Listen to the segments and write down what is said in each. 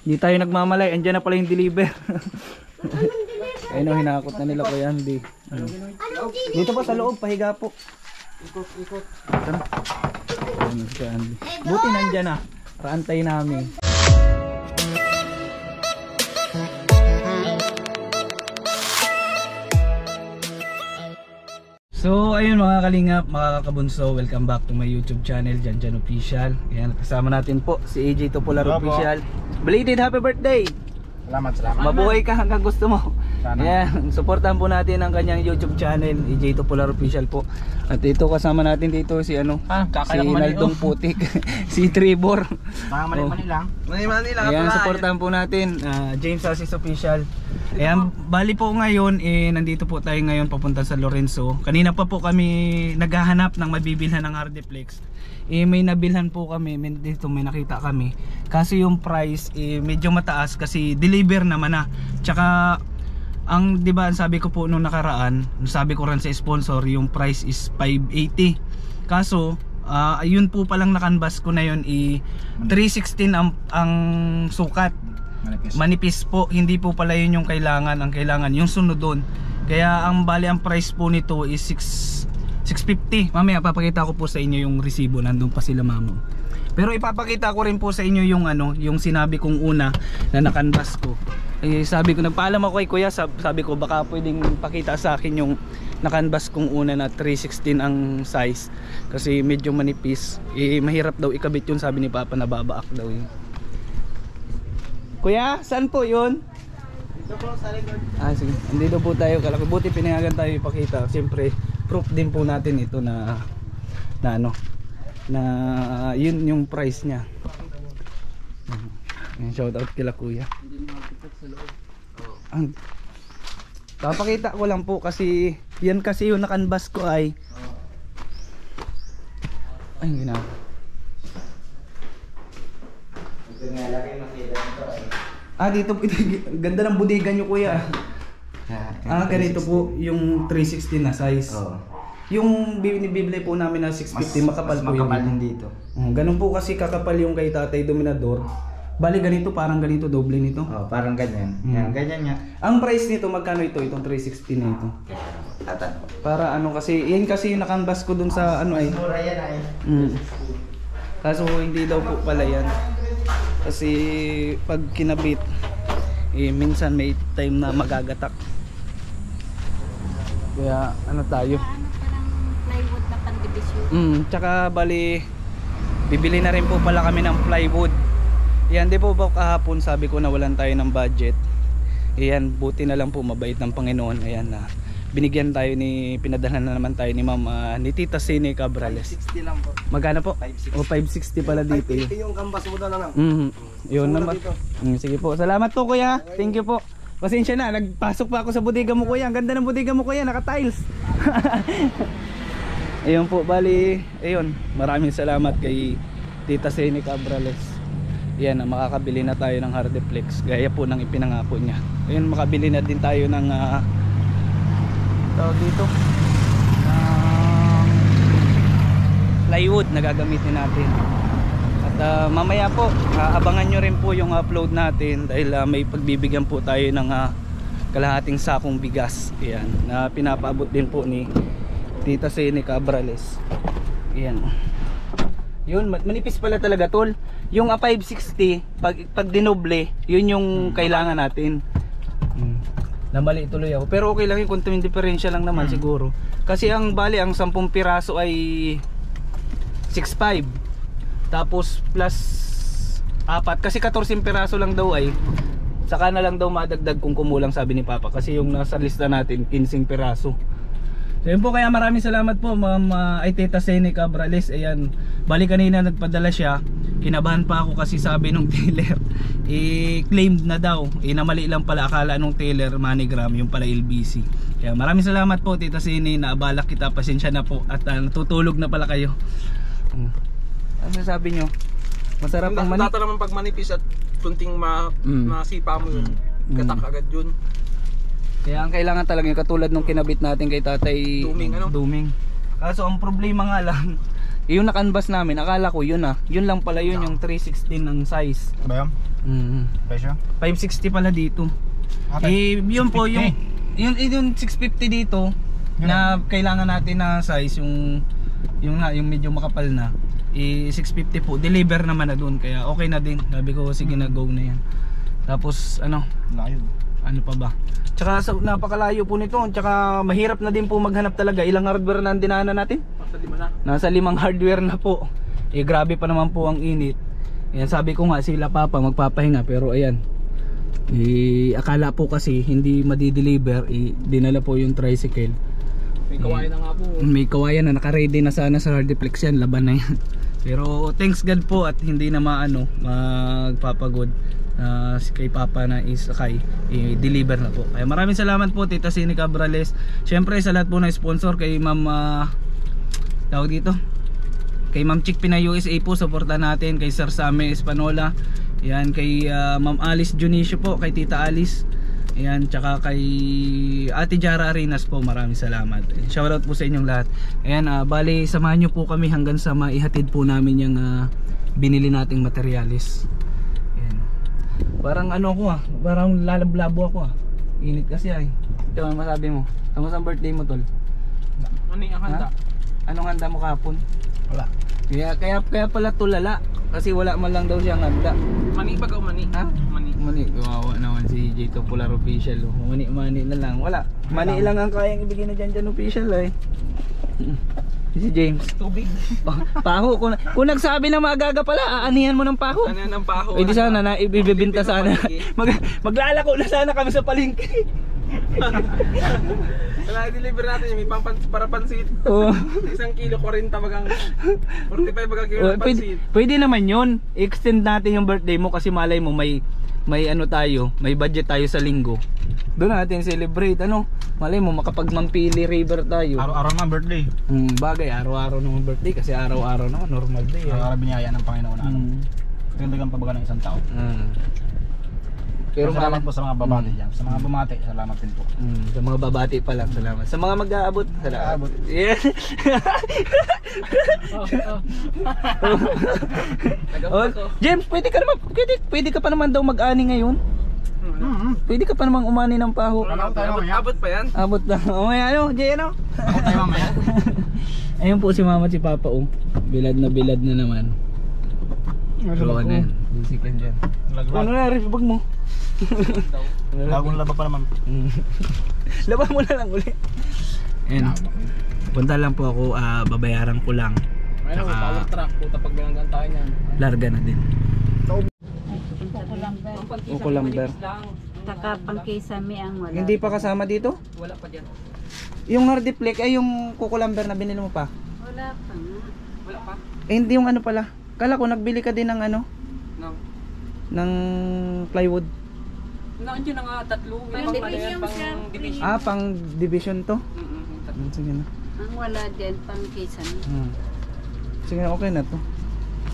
Hindi tayo nagmamalay, andyan na pala yung deliver. Ayun o, hinakot na nila Kuya Andy. Dito po sa loob, pahiga po. Ikot. Ayun si Kuya Andy. Buti nandyan na, raantay namin. So ayun mga kalingap, mga kakabunso, welcome back to my YouTube channel, Janjan Official. Ayan, kasama natin po si AJ Topolar Official. Belated happy birthday! Salamat. Mabuhay ka hanggang gusto mo. Ayan, supportan po natin ang kanyang YouTube channel, AJ Topolar Official po. At ito kasama natin dito si si Naldong Putik, si Trevor. Mani lang. Ayan, supportan po natin James Asis Official. Ayan, bali po ngayon nandito po tayo ngayon papunta sa Lorenzo. Kanina pa po kami naghahanap ng mabibilhan ng Hardiplex. May nabilhan po kami, dito may nakita kami. Kasi yung price medyo mataas kasi deliver naman na. Tsaka ang 'di ba, sabi ko po nung nakaraan, sabi ko rin sa sponsor, yung price is 580. Kaso ayun po palang na-canvas ko na yun 316 ang sukat. Manipis po, hindi po pala yun yung kailangan. Ang kailangan yung sunod doon. Kaya ang bali ang price po nito is 650. Mamaya papakita ko po sa inyo yung resibo, nandun pa sila mama. Pero ipapakita ko rin po sa inyo yung yung sinabi kong una na nakanvas ko. Sabi ko, nagpaalam ako kay Kuya, sabi ko baka pwedeng pakita sa akin yung nakanvas kong una na 316 ang size. Kasi medyo manipis. Mahirap daw ikabit yun, sabi ni Papa, nababaak daw yun. Kuya, saan po yun? Dito po sa record. Sige. Andito po tayo. Buti pinayagan tayo ipakita. Siyempre, proof din po natin ito na yun yung price niya. Shout out kila Kuya. Papakita ko lang po kasi yan kasi yung nakanvas ko ay ginagawa. Dito po, ganda ng bodega nyo Kuya. Ganito po yung 316 na size. Yung binibili po namin na 650 makapal po yung dito. Ganun po kasi kakapal yung kay Tatay Dominador. Bali ganito, parang ganito, doble nito. Parang ganyan. Ganyan nga. Ang price nito, magkano ito? Itong 316 na ito. Para kasi, yan kasi yung nakanvas ko dun sa Mura yan ay. Kaso hindi daw po pala yan. Kasi pag kinabit minsan may time na magagatak. Kaya tayo? Parang plywood na pandibisyon. Tsaka bali bibili na rin po pala kami ng plywood. Yan, di po ba kahapon sabi ko na walan tayo ng budget. Yan, buti na lang po, mabait ng Panginoon. Ayan na binigyan tayo pinadalhan na naman tayo ni ni Tita Sine Cabrales. 560 lang po. Magkano po? 560 pala dito. 550 yung canvas mo na lang. Yun naman. Sige po. Salamat po Kuya. Thank you po. Pasensya na, nagpasok pa ako sa bodega mo Kuya. Ang ganda ng bodega mo Kuya, naka-tiles. Ayun po, bali, ayun. Maraming salamat kay Tita Sine Cabrales. Yan, makakabili na tayo ng Hardiplex. Gaya po ng ipinangako niya. Ayun, makabili na din tayo ng dito plywood na gagamitin natin. At mamaya po abangan nyo rin po yung upload natin dahil may pagbibigyan po tayo ng kalahating sakong bigas. Ayan, na pinapaabot din po ni Tita Sene Cabrales. Ayan, yun, manipis pala talaga tol. Yung 560 pag dinoble, yun yung kailangan natin. Namali tuloy ako. Pero okay lang yung konting diferensya lang naman siguro. Kasi ang bali, ang 10 piraso ay 6.5. Tapos plus 4. Kasi 14 piraso lang daw ay. Saka na lang daw madagdag kung kumulang, sabi ni Papa. Kasi yung nasa lista natin 15 piraso. So yun po, kaya maraming salamat po Ma'am Tita Sene Cabrales. Ayan, bali kanina nagpadala siya. Kinabahan pa ako kasi sabi nung teller claimed na daw. Namali lang pala, akala nung teller MoneyGram, yung pala LBC. Kaya maraming salamat po Tita Sene, naabala kita, pasensya na po. At natutulog na pala kayo. Ano sabi nyo? Masarap ang manipis. Naman pag manipis at kunting masipa mo yun, katak agad yun. Kaya ang kailangan talaga yung katulad nung kinabit natin kay Tatay Duming. Kaso ang problema nga lang, Yung na-canvas namin, akala ko yun yun lang pala yun, yung 316 ng size. Ba yun? Presyo? 560 pala dito. Yun po yung 650 dito na kailangan natin na size, yung medyo makapal na. 650 po, deliver naman na doon, kaya okay na din. Sabi ko sige na, go na yan. Tapos Layo. ano pa ba? Tsaka napakalayo po nito. Tsaka mahirap na din po maghanap talaga. Ilang hardware na ang dinaanan natin? Nasa 5 hardware na po. Grabe pa naman po ang init. Ayan, sabi ko nga sila papa magpapahinga, pero ayan. Akala po kasi hindi madi-deliver, dinala po yung tricycle. May kawayan na nga po. May kawayan na, naka-ready na sana sa Hardiplex yan, laban na yan. Pero thanks God po at hindi na magpapagod. Kay Papa na isakay, deliver na po. Kaya maraming salamat po Tita Sini Cabrales. Syempre sa lahat po na sponsor, kay Ma'am tawag dito, kay Ma'am Chick Pinay USA po, suportahan natin. Kay Sir Same Espanola, yan, kay Ma'am Alice Junicio po, kay Tita Alice, yan, tsaka kay Ate Jara Arenas po, maraming salamat. Shoutout po sa inyong lahat. Ayan, bali samahan nyo po kami hanggang sa maihatid po namin yung binili nating materialis. Parang parang lalablabo ako Init kasi Ito ang masabi mo. Kamusta ang birthday mo, tol? Ano yung handa? Anong handa mo kahapon? Wala. Kaya pala tulala. Kasi wala man lang daw siyang handa. Mani ba ka mani? Ha? Mani. Kawawa naman si J2 Polar Official. Mani na lang. Wala. Mani lang ang kayang ibigay na dyan official Si James. Tubig. Paho. Kung nagsabi na magaga pala, aanihan mo ng paho. Ano ng paho? Di sana na ibibenta sana. Maglalako na sana kami sa palengke. Wala, deliver natin yung may para pansit. Oo. 1 kilo 40 bagang 45 bagang kilo ng pansit. Pwede naman yun. Extend natin yung birthday mo kasi malay mo may may budget tayo sa linggo. Doon natin celebrate malay mo makapagmampili river tayo. Araw-araw naman birthday. Bagay, araw-araw naman birthday kasi araw-araw naman normal day. Araw-araw biniyaya ng Panginoon na Dagdagan pa baga ng isang tao. Pero salamat po sa mga babati dyan. Sa mga bumati, salamat din po. Sa mga babati pa lang, salamat. Sa mga mag-aabot, salamat. Yeah. James, pwede ka pa naman daw mag-ani ngayon. Pwede ka pa namang umani ng paho. Abot pa yan? Abot lang. Jay, Ako tayo mamaya. Ayun po si mama at si papa bilad na naman. So ano yan, basican dyan. Ano na, ref bag mo? Bagong laba pa naman. Laba mo na lang ulit. Ayan, punta lang po ako, babayaran ko lang. Ayun, power truck, puta pag binanggan tayo niyan. Larga na din. Kukulamber. Taka pangkisame ang wala. Hindi pa kasama dito? Wala pa dyan. Yung Hardiplex ay yung kukulamber na binili mo pa? Wala pa nga. Wala pa? Hindi yung pala. Kala ko nagbili ka din ng No. ng plywood. Nandiyan na nga tatlo. May Pang pang division, pang sir. division. Pang division to? Sige na. Ang wala din pangkisame. Sige na, okay na to.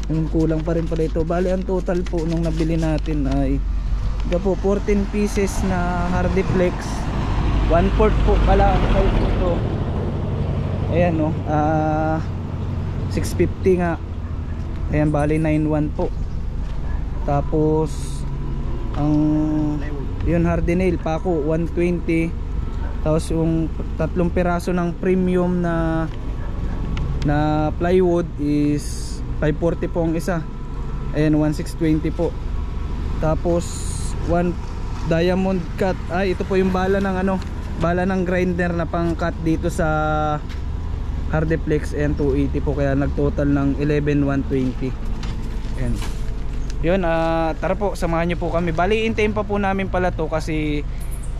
Yung kulang pa rin pala ito. Bali ang total po nung nabili natin ay 14 pieces na Hardiplex. 1/4 po pala ang size ito. Ayan 650 nga. Ayan, bali 9.1 po. Tapos ang yun hardinail pako 120. Tapos yung 3 piraso ng premium na plywood is 540 po ang isa. Ayan, 1620 po. Tapos 1 diamond cut. Ito po yung bala ng bala ng grinder na pang cut dito sa Hardiplex. And 280 po, kaya nagtotal ng 11,120. Ayan. Yun, tara po, samahan nyo po kami. Bali, intayin pa po namin pala to kasi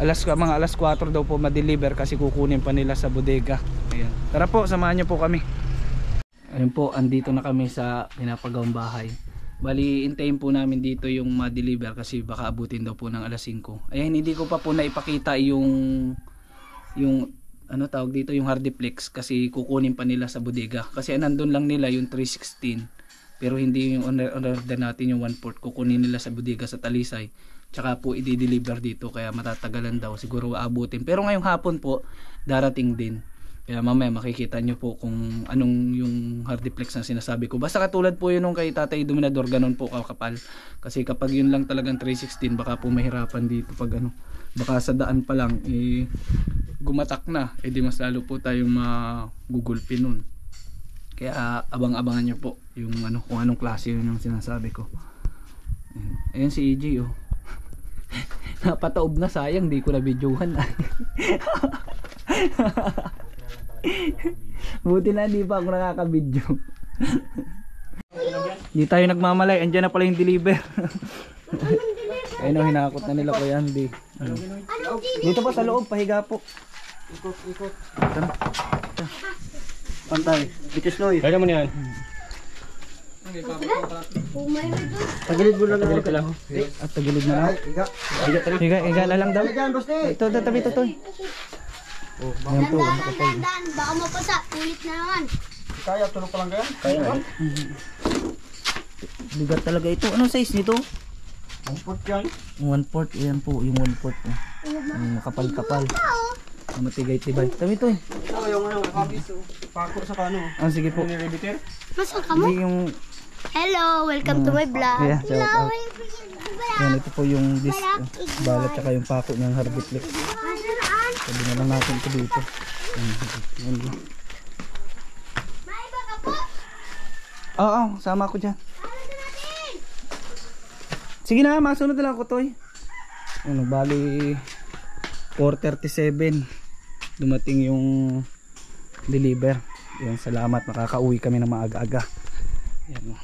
mga alas 4 daw po ma-deliver kasi kukunin pa nila sa bodega. Ayan. Tara po, samahan nyo po kami. Ayun po, andito na kami sa pinapagawang bahay. Bali, intayin po namin dito yung ma-deliver kasi baka abutin daw po ng alas 5. Ayan, hindi ko pa po naipakita yung tawag dito, yung Hardiplex kasi kukunin pa nila sa bodega. Kasi nandun lang nila yung 316. Pero hindi yung order natin yung 1/4, kukunin nila sa bodega sa Talisay. Tsaka po i-deliver dito kaya matatagalan daw, siguro aabutin. Pero ngayong hapon po darating din. Kaya mamaya makikita nyo po kung anong yung hardiplex na sinasabi ko. Basta katulad po yun nung kay Tatay Dominador, ganun po kakapal. Kasi kapag yun lang talagang 316, baka po mahirapan dito pag ano. Baka sa daan pa lang, gumatak na. Di mas lalo po tayong magugulpin nun. Kaya abang-abangan nyo po yung ano, kung anong klase yun yung sinasabi ko. Ayan si EJ oh. Napataob na, sayang di ko na videohan. Buti na di pa ako nakaka-video. Di tayo nagmamalay, andyan na pala yung deliver. Ayun o, hinakot na nila Kuya Andy. Dito po sa loob, pahiga po. Ikot. Tara. Pantay, bitis noy. Kaya mo niyan. Tagilid mo lang ako. At tagilid na lang. Higa na lang daw. Ito, tabi ito. Ayan po. Dandan, baka mapasa, ulit na naman. Kaya, tulog pa lang kaya? Kaya nga. Bigat talaga ito. Anong size nito? 1/4 yan. 1/4. Ayan po, yung 1/4 po. Makapal-kapal. Matigay-tibay. Tabi ito eh. Ito yung ano, kabiso. Pako sa kano. Ah, sige po. Nire-rebiter? Masan ka mo? Hindi yung... Hello, welcome to my vlog. Yeah, shout out. Ayan, ito po yung disc. Balat tsaka yung pako niyang hardiplex. Sabi na lang natin ito dito. Ayan. May iba ka po? Oo, sama ko dyan. Sige na, masunod na lang ako Toy. Ano, bali 4:37 dumating yung deliver. Yan, salamat, makakauwi kami ng maaga-aga. Yan o.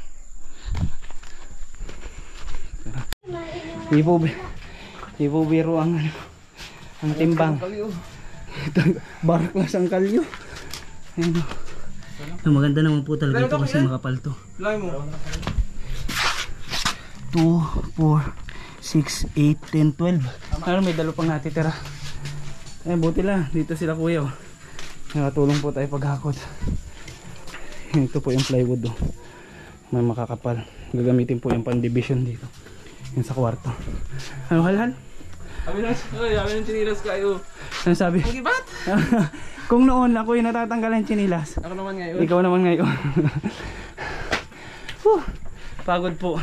Di po biro ang timbang. Barak na sang kalyo. Ayan o. Maganda naman po talaga ito kasi makapal to. 2, 4, 6, 8, 10, 12. Ano, may dalo pang natitira. Eh, buti lang. Dito sila kuya. Nakatulong po tayo paghakot. Ito po yung plywood. May makakapal. Gagamitin po yung pan-division dito. Yung sa kwarto. Ano, halhal? Sabi ng chinilas kayo. Ano sabi? Magibat! Kung noon ako yung natatanggal ng chinilas. Ako naman ngayon. Ikaw naman ngayon. Pagod po.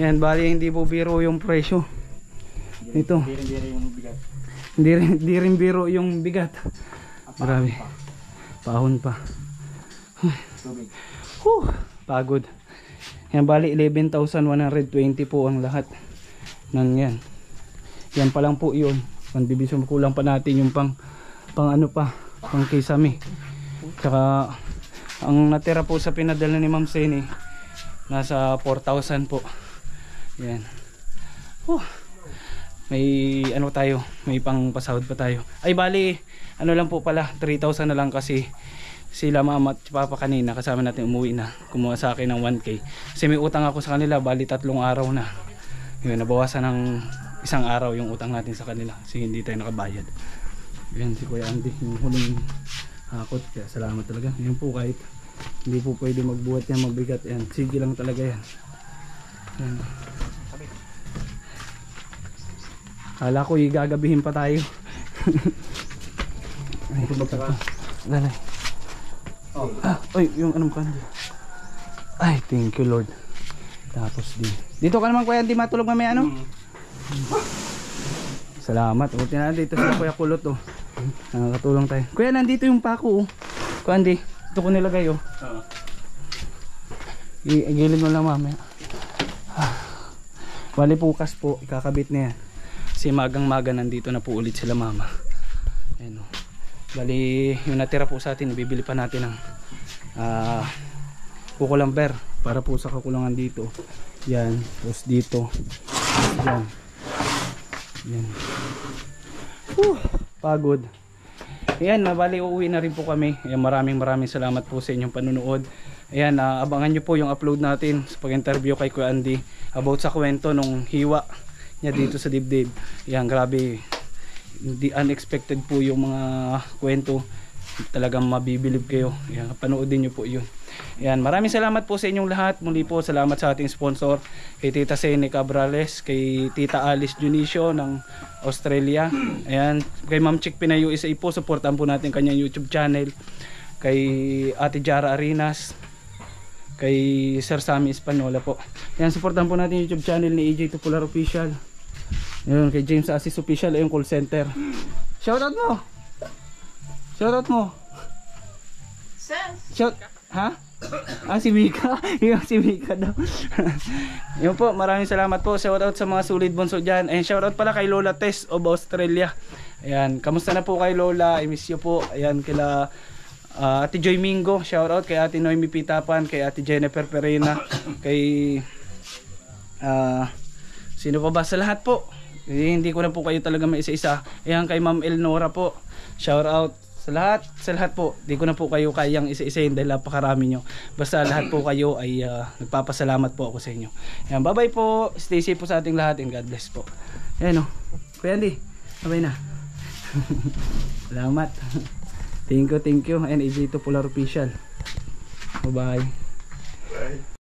Yan, bali hindi po biro yung presyo. Ito. Biri-biri yung bigat. Hindi rin biro yung bigat. Grabe. Pahon pa. Tubig. Pagod. Yan, bali 11,120 po ang lahat ng yan. Yan pa lang po yun. Pang-division, kulang pa natin yung pang ano pa, pang kisame. Tsaka ang natira po sa pinadala ni Ma'am Seni nasa 4,000 po. Yan. May ano tayo, may pang pasahod pa tayo. Ay bali, ano lang po pala, 3,000 na lang kasi sila mama at papa kanina kasama natin umuwi na. Kumuha sa akin ng 1K. Kasi may utang ako sa kanila, bali 3 araw na. Yun, nabawasan ng 1 araw yung utang natin sa kanila kasi hindi tayo nakabayad. Yan si Kuya Andy, yung huling hakot. Kaya salamat talaga. Yan po, kahit hindi po pwede magbuhat yan, magbigat yan. Sige lang talaga yan. Yan. Kala ko igagabihin pa tayo. Ay, ito ba ito? Lalay. Oy, yung anong kandi. Ay, thank you Lord. Tapos dito ka naman Kuya Andy, matulog mamaya ano? Salamat. Buti na dito sila Kuya Kulot oh. Nakakatulong tayo. Kuya, nandito yung pako oh. Kuya Andy, ito ko nilagay oh. Igilid mo lang mamaya. Bali bukas po, ikakabit na yan. Kasi magang-maga nandito na po ulit sila mama. Ayan oh. Bali yung natira po sa atin, bibili pa natin ng kukulamber para po sa kakulangan dito. Yan, tapos dito. Yan. Yan. Pagod. Ayan, bali uuwi na rin po kami. Ayan, maraming salamat po sa inyong panunood. Ayan, abangan nyo po yung upload natin sa pag-interview kay Kuya Andy about sa kwento nung hiwa niya dito sa dibdib. Ayan, grabe. Hindi unexpected po yung mga kwento. talagang mabibilib kayo. Yan, panoodin nyo po yun. Yan, maraming salamat po sa inyong lahat. Muli po salamat sa ating sponsor, kay Tita Sene Cabrales, kay Tita Alice Junicio ng Australia. Ayan, kay Ma'am Chick Pinayo Isa po, supportan po natin kanyang YouTube channel. Kay Ate Jara Arinas, kay Sir Sammy Espanola po. Ayan, supportan po natin YouTube channel ni AJ Tupular Official. Ayan, kay James Assis Official, ayun, call center. Shoutout mo! Shoutout mo! Shout, ha? Si Mika. Yung si Mika daw. Yun po, maraming salamat po. Shoutout sa mga solid bonso dyan. And shoutout pala kay Lola Tess of Australia. Ayan, kamusta na po kay Lola? I miss you po. Ayan, kila Ate Joy Mingo. Shoutout kay Ate Noemi Pitapan, kay Ate Jennifer Perena, kay sino pa ba? Sa lahat po. Hindi ko na po kayo talaga maisa-isa. Ayan, kay Ma'am Elnora po. Shoutout sa lahat po. Di ko na po kayo kayang isa-isahin dahil napakarami nyo. Basta lahat po kayo ay nagpapasalamat po ako sa inyo. Ayan, bye bye po. Stay safe po sa ating lahat and God bless po. Ayan o. Kuya Andy, bye na. Salamat. Thank you. And AJ Tupular Official. Bye bye.